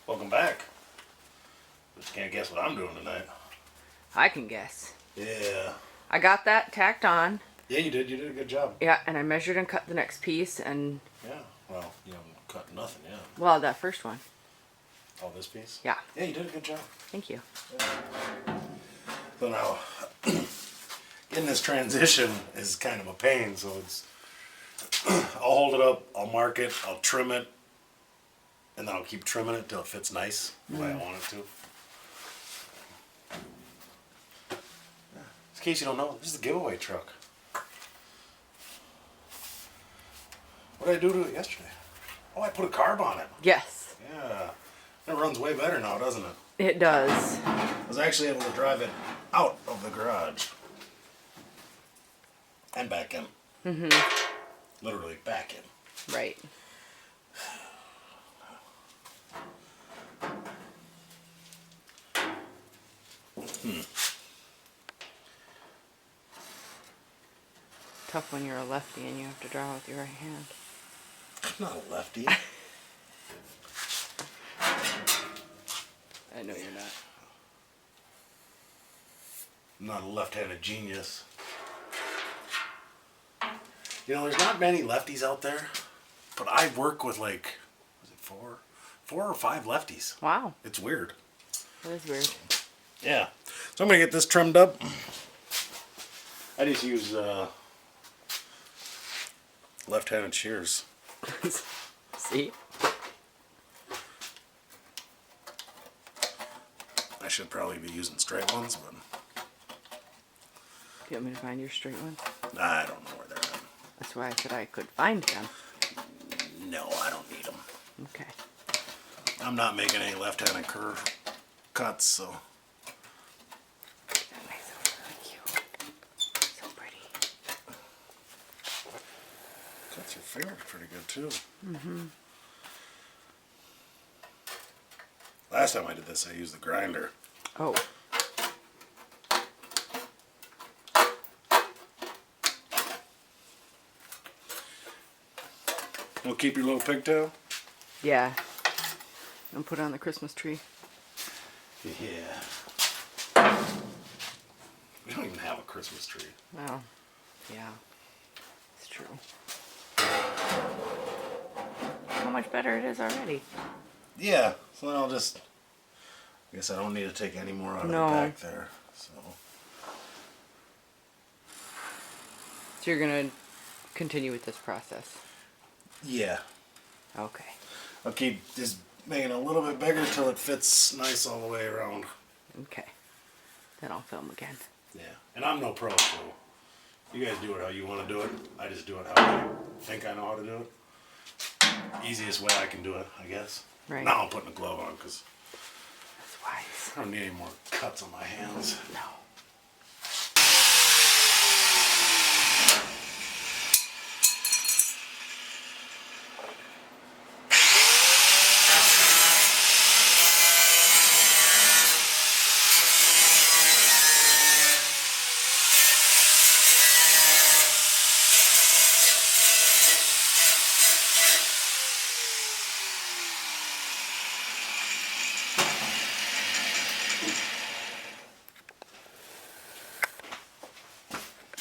Welcome back. Just can't guess what I'm doing tonight. I can guess. Yeah. I got that tacked on. Yeah, you did. You did a good job. Yeah, and I measured and cut the next piece and... Yeah. Well, you haven't cut nothing yet. Well, that first one. Oh, this piece? Yeah. Yeah, you did a good job. Thank you. Yeah. So now, getting this transition is kind of a pain, so it's... I'll hold it up, I'll mark it, I'll trim it, and then I'll keep trimming it till it fits nice the way I want it to. In case you don't know, this is the giveaway truck. What did I do to it yesterday? Oh, I put a carb on it. Yes. Yeah. It runs way better now, doesn't it? It does. I was actually able to drive it out of the garage. And back in. Mm-hmm. Literally back in. Right. Tough when you're a lefty and you have to draw with your right hand. I'm not a lefty. I know you're not. I'm not a left-handed genius. You know, there's not many lefties out there, but I work with like, was it four or five lefties. Wow. It's weird. That is weird. Yeah. So I'm gonna get this trimmed up. I just use left-handed shears. See? I should probably be using straight ones, but Do you want me to find your straight one? I don't know where they're at. That's why I said I could find them. No, I don't need them. Okay. I'm not making any left-handed curve cuts, so. That makes it really cute. So pretty. Cuts your fingers pretty good too. Mm-hmm. Last time I did this, I used the grinder. Oh. You'll keep your little pigtail? Yeah. And put it on the Christmas tree. Yeah. We don't even have a Christmas tree. Well, yeah. It's true. How much better it is already. Yeah, so then I'll just, I guess I don't need to take any more out of the back there. So you're going to continue with this process? yeah. Okay. I'll keep just making it a little bit bigger till it fits nice all the way around. Okay. Then I'll film again. Yeah, and I'm no pro, so you guys do it how you want to do it. I just do it how I think I know how to do it. Easiest way I can do it, I guess. Right. Now I'm putting a glove on because That's wise. I don't need any more cuts on my hands. No.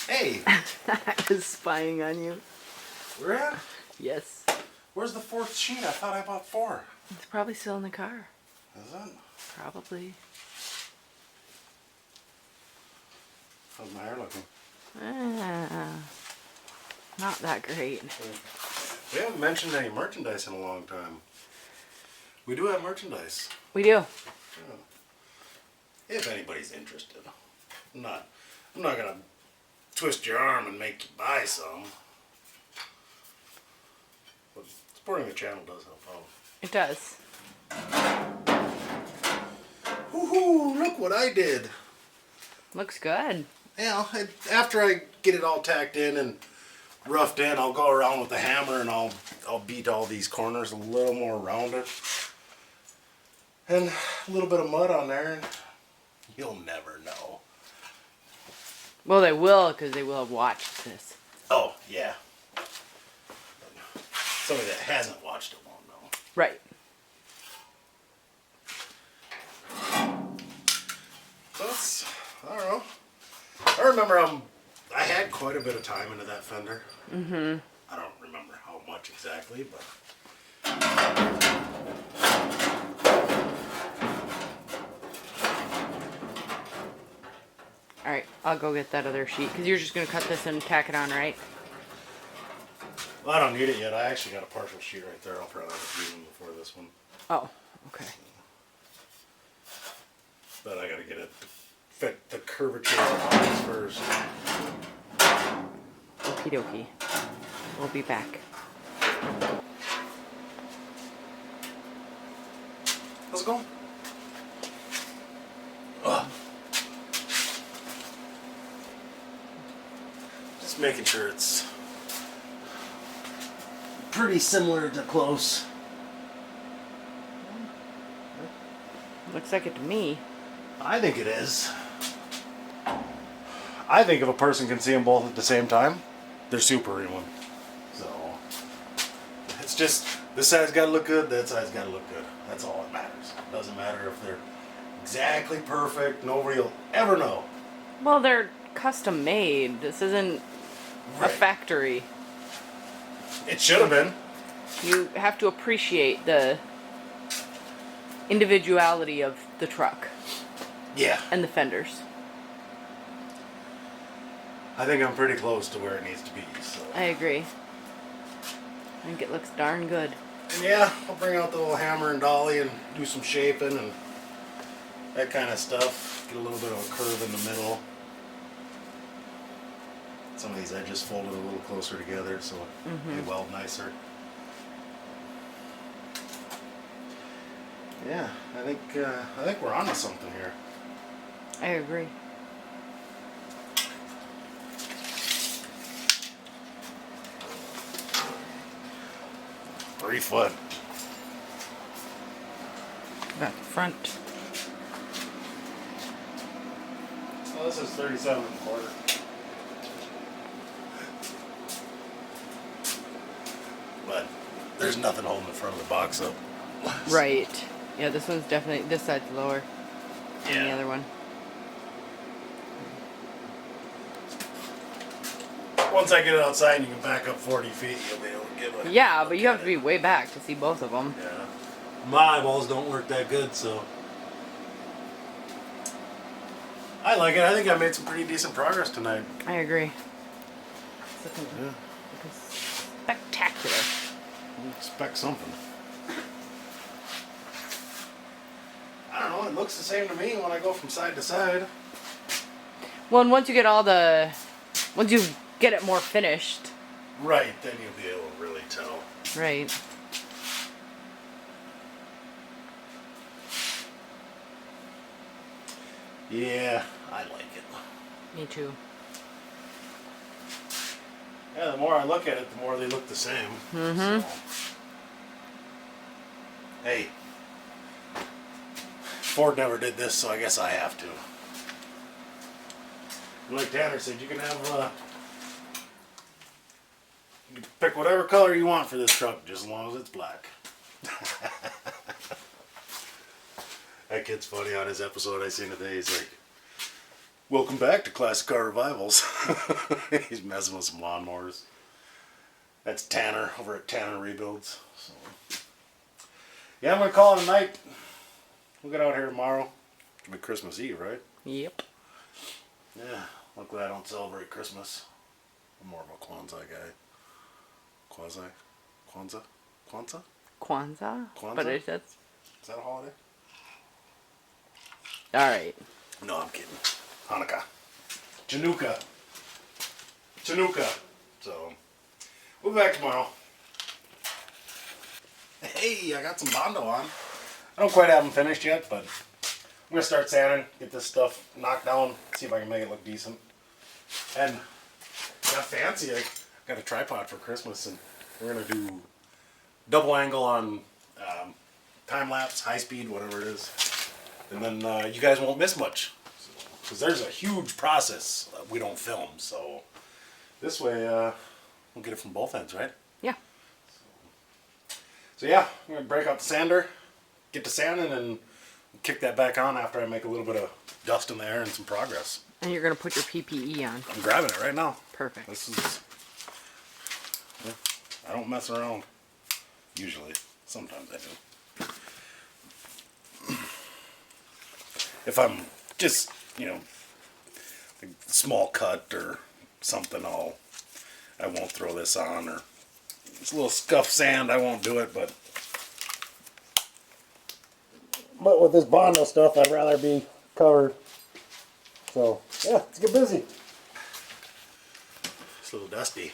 Hey, I was spying on you. we're at? Yes. Where's the fourth sheet? I thought I bought 4. It's probably still in the car. Is it? Probably. How's my hair looking? Not that great. We haven't mentioned any merchandise in a long time. We do have merchandise. We do. Yeah. If anybody's interested. I'm not gonna twist your arm and make you buy some. But supporting the channel does help out. It does. Woohoo! Look what I did. Looks good. Yeah, after I get it all tacked in and roughed in, I'll go around with the hammer and I'll beat all these corners a little more rounded. And a little bit of mud on there, and you'll never know. Well, they will, because they will have watched this. Oh, yeah. Somebody that hasn't watched it won't know. Right. So it's, I don't know. I remember I had quite a bit of time into that fender. Mm-hmm. I don't remember how much exactly, but. Alright, I'll go get that other sheet, because you're just going to cut this and tack it on, right? Well, I don't need it yet. I actually got a partial sheet right there. I'll probably have to use them before this one. Oh, okay. But I gotta get it to fit the curvature of the lines first. Okie dokie. We'll be back. How's it going? Ugh. Just making sure it's pretty similar to close. Looks like it to me. I think it is. I think if a person can see them both at the same time, they're super in one. So it's just this side's got to look good, that side's got to look good. That's all that matters. Doesn't matter if they're exactly perfect. Nobody will ever know. Well, they're custom made. This isn't a factory. It should have been. You have to appreciate the individuality of the truck. Yeah. And the fenders. I think I'm pretty close to where it needs to be. So. I agree. I think it looks darn good. And yeah, I'll bring out the little hammer and dolly and do some shaping and that kind of stuff. Get a little bit of a curve in the middle. Some of these edges folded a little closer together so they weld nicer. Yeah, I think we're onto something here. I agree. Free foot. Got the front. So this is 37 and a quarter. But there's nothing holding the front of the box up. Right. Yeah, this one's definitely, this side's lower than the other one. Once I get it outside and you can back up 40 feet, you'll be able to get it. Yeah, but you have to be way back to see both of them. Yeah. My eyeballs don't work that good, so. I like it. I think I made some pretty decent progress tonight. I agree. It's looking spectacular. Expect something. I don't know, it looks the same to me when I go from side to side. Well, and once you get once you get it more finished. Right, then you'll be able to really tell. Right. Yeah, I like it. Me too. Yeah, the more I look at it, the more they look the same. Mm-hmm. So. Hey, Ford never did this, so I guess I have to. Like Tanner said, you can have you can pick whatever color you want for this truck, just as long as it's black. That kid's funny on his episode I seen today. He's like, "Welcome back to Classic Car Revivals." He's messing with some lawnmowers. That's Tanner over at Tanner Rebuilds. So. Yeah, I'm gonna call it a night. We'll get out here tomorrow. It'll be Christmas Eve, right? Yep. Yeah. Luckily, I don't celebrate Christmas. I'm more of a Kwanzaa guy. Kwanzaa? Kwanzaa? Kwanzaa? But is that a holiday? all right? No, I'm kidding. Hanukkah. Chanukah. So, we'll be back tomorrow. Hey, I got some Bondo on. I don't quite have them finished yet, but I'm going to start sanding, get this stuff knocked down, see if I can make it look decent. And got fancy. I got a tripod for Christmas, and we're going to do double angle on time lapse, high speed, whatever it is. And then you guys won't miss much. Because there's a huge process we don't film, so this way we'll get it from both ends, right? Yeah. So yeah, I'm going to break out the sander, get to sanding, and Kick that back on after I make a little bit of dust in the air and some progress. And you're gonna put your PPE on. I'm grabbing it right now. Perfect. This is... I don't mess around. Usually. Sometimes I do. If I'm just, you know, a small cut or something, I won't throw this on. Or it's a little scuff sand, I won't do it, but with this Bondo stuff, I'd rather be covered. So, yeah, let's get busy. It's a little dusty.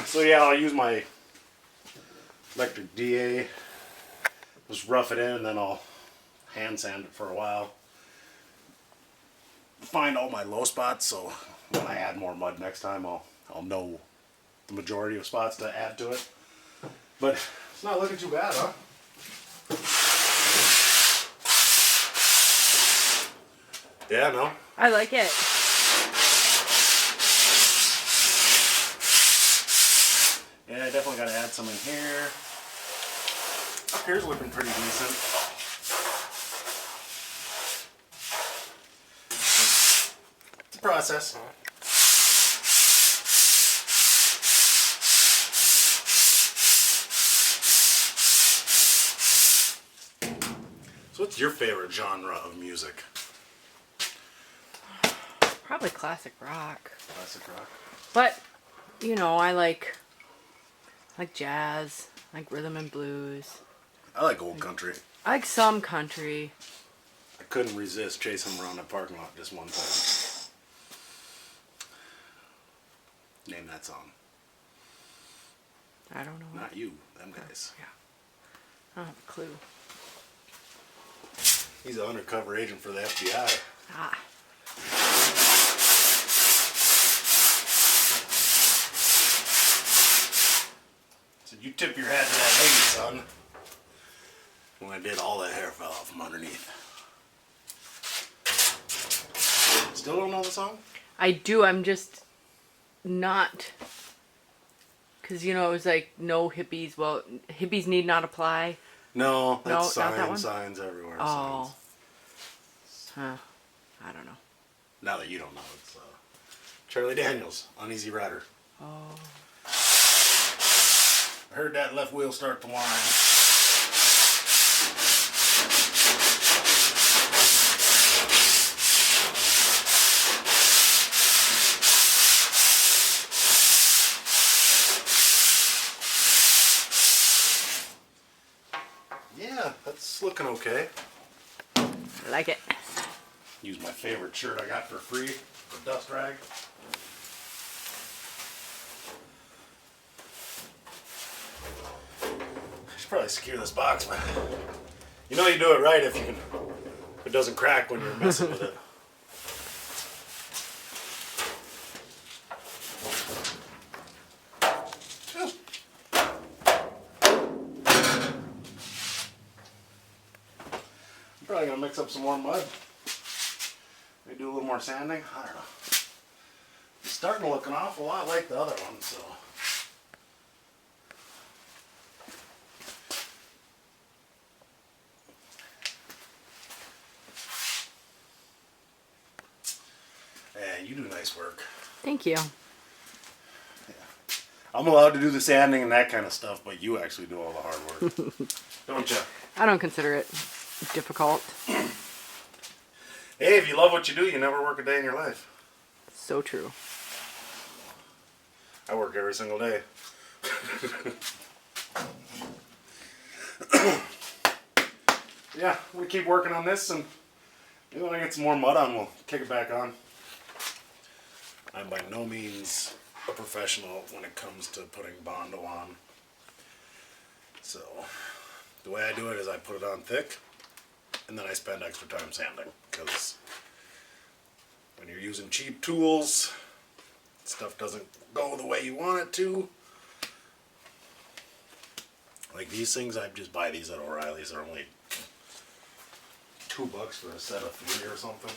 So yeah, I'll use my electric DA, just rough it in, and then I'll hand sand it for a while. Find all my low spots, so when I add more mud next time, I'll know the majority of spots to add to it. But it's not looking too bad, huh? Yeah, no? I like it. Yeah, I definitely got to add some in here. Up here's looking pretty decent. It's a process. So what's your favorite genre of music? Probably classic rock. Classic rock. But, you know, I like jazz, I like rhythm and blues. I like old country. I like some country. I couldn't resist chasing them around the parking lot just one time. Name that song. I don't know. Not you, them guys. Yeah. I don't have a clue. He's an undercover agent for the FBI. Ah. So you tip your hat to that lady, son. When I did, all that hair fell off from underneath. Still don't know the song? I do, I'm just not... Because, you know, it was like, no hippies. Well, hippies need not apply. No, that's No, not that one? signs everywhere. Oh. Signs. Huh. I don't know. Now that you don't know, it's Charlie Daniels, Uneasy Rider. Oh. I heard that left wheel start to whine. Yeah, that's looking okay. I like it. Use my favorite shirt I got for free, the dust rag. I should probably secure this box, but you know you do it right if it doesn't crack when you're messing with it. I'm probably gonna mix up some more mud. Maybe do a little more sanding. I don't know. It's starting to look an awful lot like the other one, so. Yeah, you do nice work. Thank you. Yeah. I'm allowed to do the sanding and that kind of stuff, but you actually do all the hard work. Don't you? I don't consider it difficult. Hey, if you love what you do, you never work a day in your life. So true. I work every single day. Yeah, we keep working on this, and maybe when I get some more mud on, we'll kick it back on. I'm by no means a professional when it comes to putting Bondo on. So, the way I do it is I put it on thick, and then I spend extra time sanding, because when you're using cheap tools, stuff doesn't go the way you want it to. Like these things, I just buy these at O'Reilly's. They're only $2 for a set of 3 or something.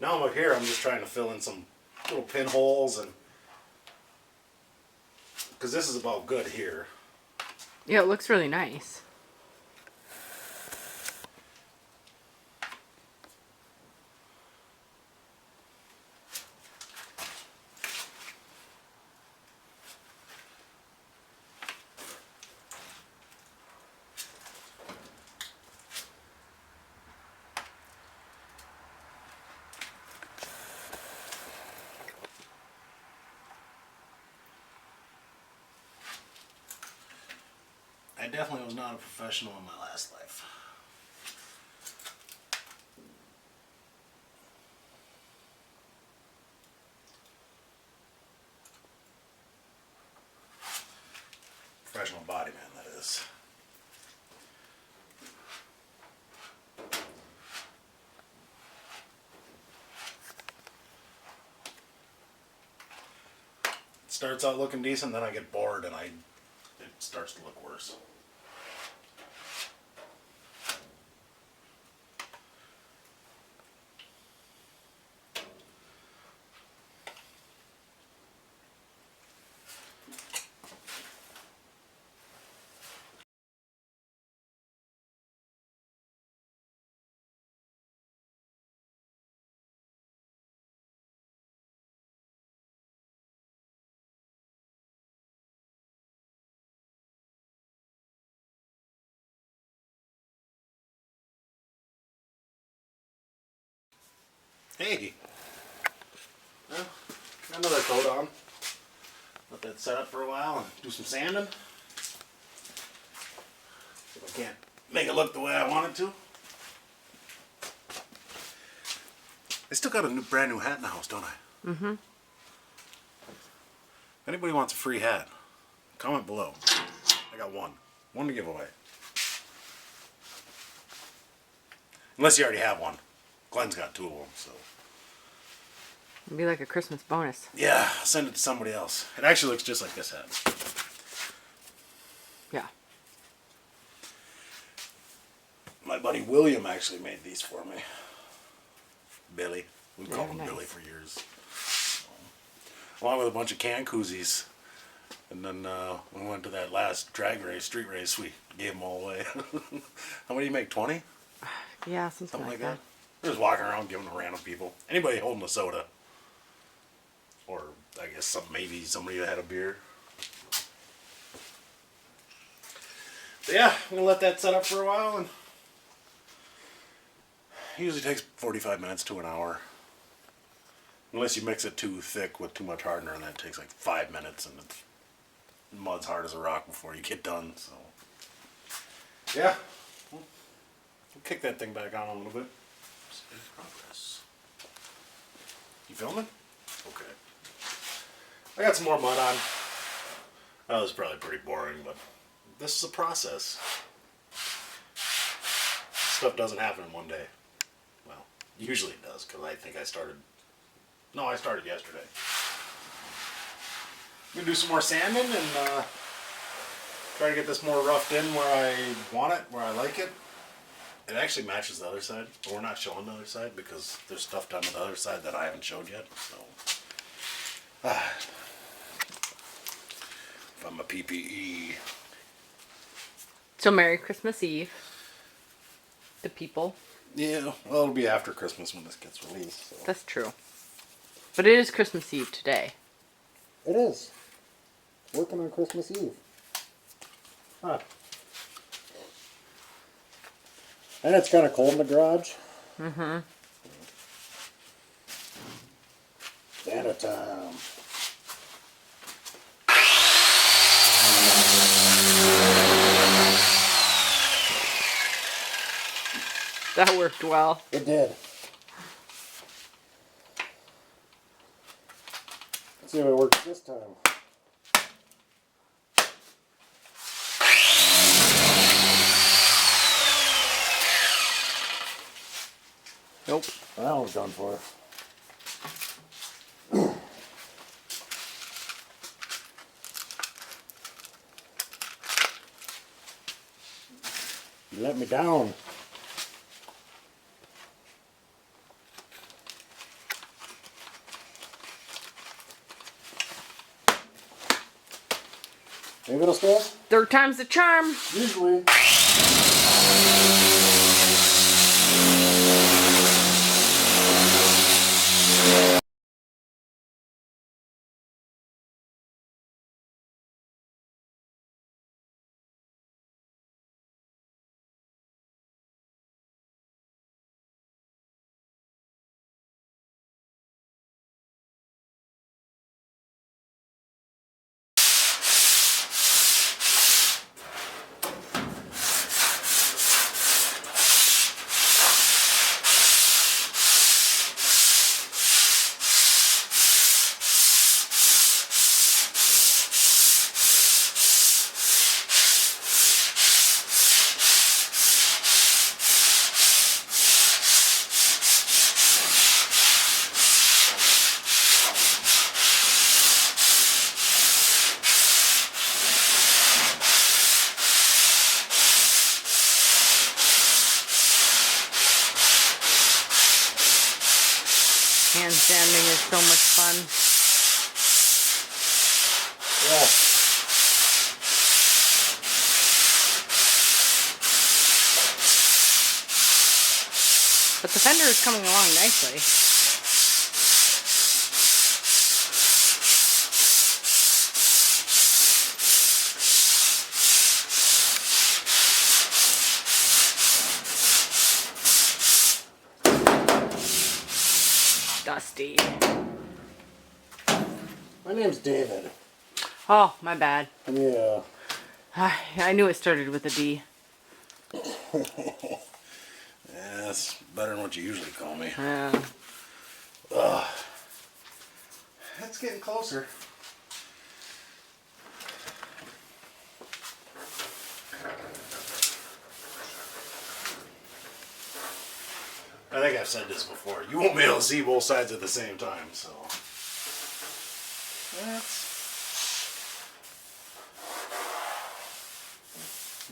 Now I'm up here, I'm just trying to fill in some little pinholes and because this is about good here. Yeah, it looks really nice. I definitely was not a professional in my last life. Professional body man, that is. It starts out looking decent, then I get bored and it starts to look worse. Hey, well, got another coat on. Let that set up for a while and do some sanding. If I can't make it look the way I want it to. I still got a brand new hat in the house, don't I? Mm-hmm. If anybody wants a free hat, comment below. I got one to give away. Unless you already have one. Glenn's got 2 of them, so. It'd be like a Christmas bonus. Yeah, send it to somebody else. It actually looks just like this hat. Yeah. My buddy William actually made these for me. Billy. We've called him nice. Billy for years. Along with a bunch of can koozies. And then we went to that last drag race, street race, we gave them all away. How many do you make, 20? Yeah, something like that. We're just walking around giving them to random people. Anybody holding a soda. Or I guess maybe somebody that had a beer. But yeah, I'm gonna let that set up for a while, and it usually takes 45 minutes to an hour. Unless you mix it too thick with too much hardener, and that takes like 5 minutes, and it's mud's hard as a rock before you get done. So yeah, we'll kick that thing back on a little bit. Steady progress. You filming? Okay. I got some more mud on. That was probably pretty boring, but this is a process. Stuff doesn't happen in one day. Well, usually it does, because I think I started yesterday. I'm going to do some more sanding and try to get this more roughed in where I want it, where I like it. It actually matches the other side, but we're not showing the other side because there's stuff done on the other side that I haven't showed yet, so. If I'm a PPE. So Merry Christmas Eve. The people. Yeah, well, it'll be after Christmas when this gets released. So. That's true. But it is Christmas Eve today. It is. Working on Christmas Eve. Huh. And it's kind of cold in the garage. Mm-hmm. Santa time. That worked well. It did. Let's see if it works this time. Nope. That one's done for. You let me down. give it a spin? Third time's the charm. Usually. Hand sanding is so much fun. Yeah. But the fender is coming along nicely. Dusty. My name's David. Oh, my bad. Yeah. I knew it started with a D. Yeah, that's better than what you usually call me. That's getting closer. I think I've said this before. You won't be able to see both sides at the same time, so that's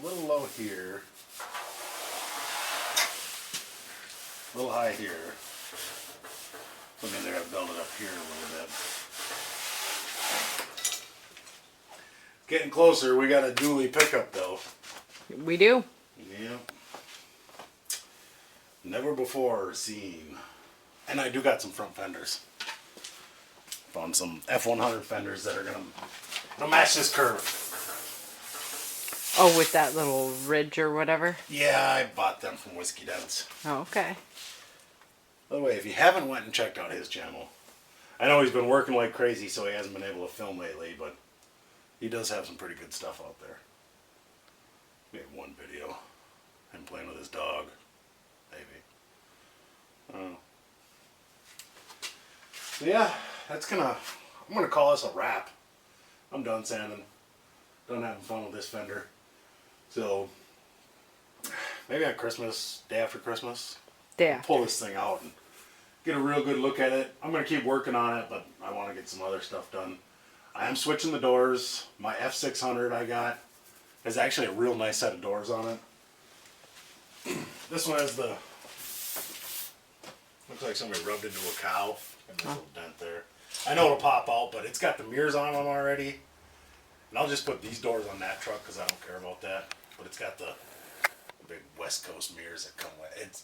a little low here, a little high here. So maybe they're gonna build it up here a little bit. Getting closer. We got a dually pickup though. We do. Yep. Never before seen. And I do got some front fenders. Found some F100 fenders that are gonna match this curve. Oh, with that little ridge or whatever? Yeah, I bought them from Whiskey Dents. Oh, okay. By the way, if you haven't went and checked out his channel, I know he's been working like crazy, so he hasn't been able to film lately, but he does have some pretty good stuff out there. We had one video, him playing with his dog, maybe. So yeah, I'm gonna call this a wrap. I'm done sanding, done having fun with this fender. So maybe on Christmas, day after Christmas, Yeah. pull this thing out and get a real good look at it. I'm gonna keep working on it, but I want to get some other stuff done. I am switching the doors. My F600 I got has actually a real nice set of doors on it. This one has the, looks like somebody rubbed into a cow. Got a little dent there. I know it'll pop out, but it's got the mirrors on them already. And I'll just put these doors on that truck because I don't care about that. But it's got the big West Coast mirrors that come with it. It's,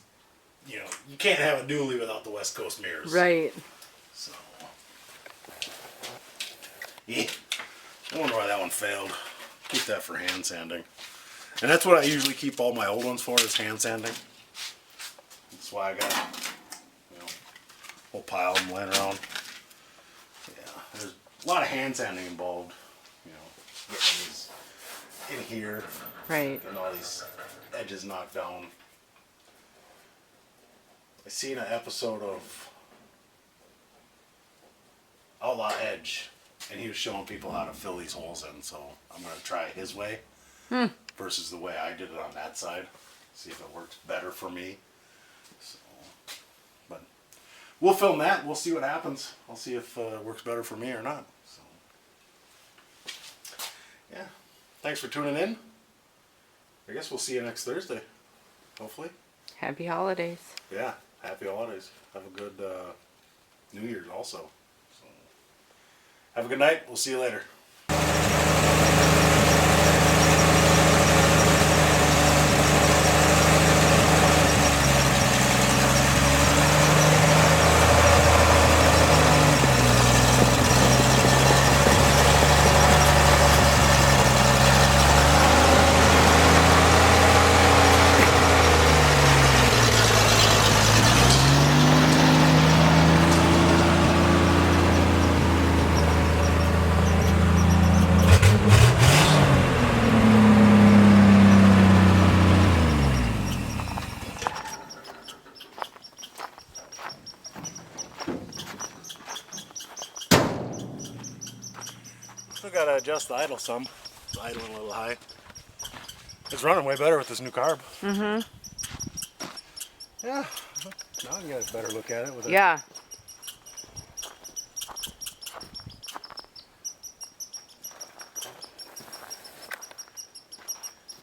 you know, you can't have a dually without the West Coast mirrors. Right. So, yeah. I wonder why that one failed. Keep that for hand sanding. And that's what I usually keep all my old ones for, is hand sanding. That's why I got, you know, a whole pile of them laying around. Yeah, there's a lot of hand sanding involved. You know, getting these in here. Right. Getting all these edges knocked down. I seen an episode of Outlaw Edge, and he was showing people how to fill these holes in, so I'm going to try his way versus the way I did it on that side. See if it works better for me. So, but we'll film that. We'll see what happens. I'll see if it works better for me or not. So, yeah. Thanks for tuning in. I guess we'll see you next Thursday. Hopefully. Happy holidays. Yeah. Happy holidays. Have a good New Year's also. So, have a good night. We'll see you later. adjust the idle some. It's idling a little high. It's running way better with this new carb. Mm-hmm. Yeah. Now I can get a better look at it with it. Yeah.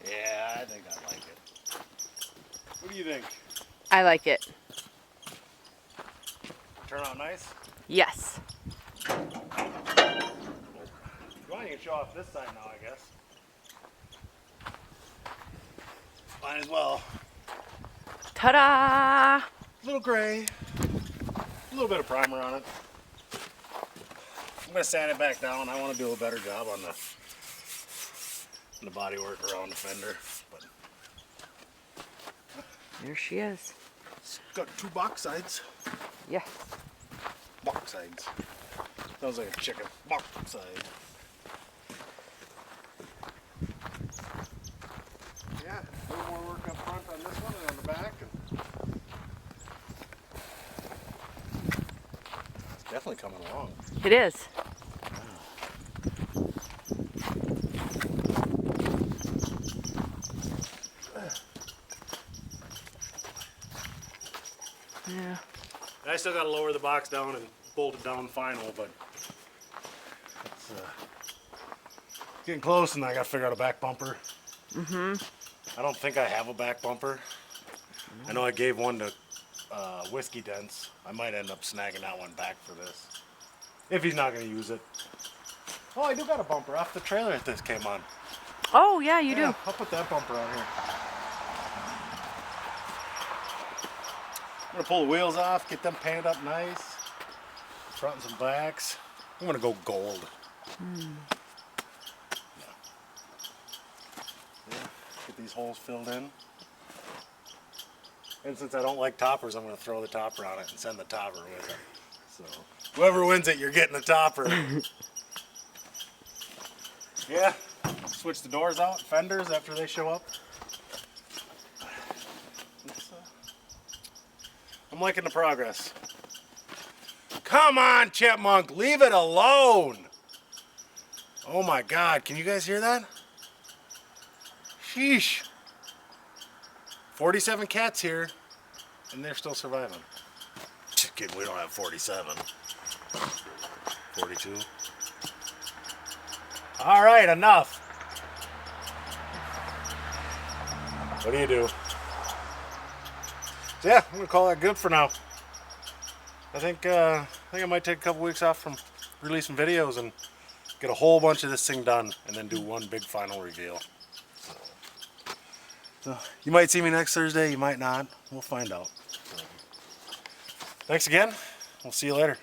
Yeah, I think I like it. What do you think? I like it. Turn out nice? Yes. Well, you can show off this side now, I guess. Might as well. Ta-da! A little gray. A little bit of primer on it. I'm going to sand it back down. I want to do a better job on the bodywork around the fender. But There she is. it's got 2 box sides. Yes. Box sides. Sounds like a chicken. Box side. Yeah, a little more work up front on this one and on the back. It's definitely coming along. It is. Yeah. I still got to lower the box down and bolt it down final, but it's getting close, and I got to figure out a back bumper. Mm-hmm. I don't think I have a back bumper. I know I gave one to Whiskey Dents. I might end up snagging that one back for this, if he's not going to use it. Oh, I do got a bumper off the trailer that this came on. Oh, yeah, you Yeah, do. I'll put that bumper on here. I'm gonna pull the wheels off, get them painted up nice. Fronts and backs. I'm gonna go gold. Yeah. Get these holes filled in. And since I don't like toppers, I'm gonna throw the topper on it and send the topper with it. So whoever wins it, you're getting a topper. Yeah. Switch the doors out, fenders after they show up. I'm liking the progress. Come on, Chipmunk, leave it alone. Oh my God, can you guys hear that? Sheesh. 47 cats here, and they're still surviving. Just kidding, we don't have 47. 42. All right, enough. What do you do? So yeah, I'm gonna call that good for now. I think I might take a couple weeks off from releasing videos and get a whole bunch of this thing done, and then do one big final reveal. So you might see me next Thursday, you might not. We'll find out. So, thanks again. We'll see you later.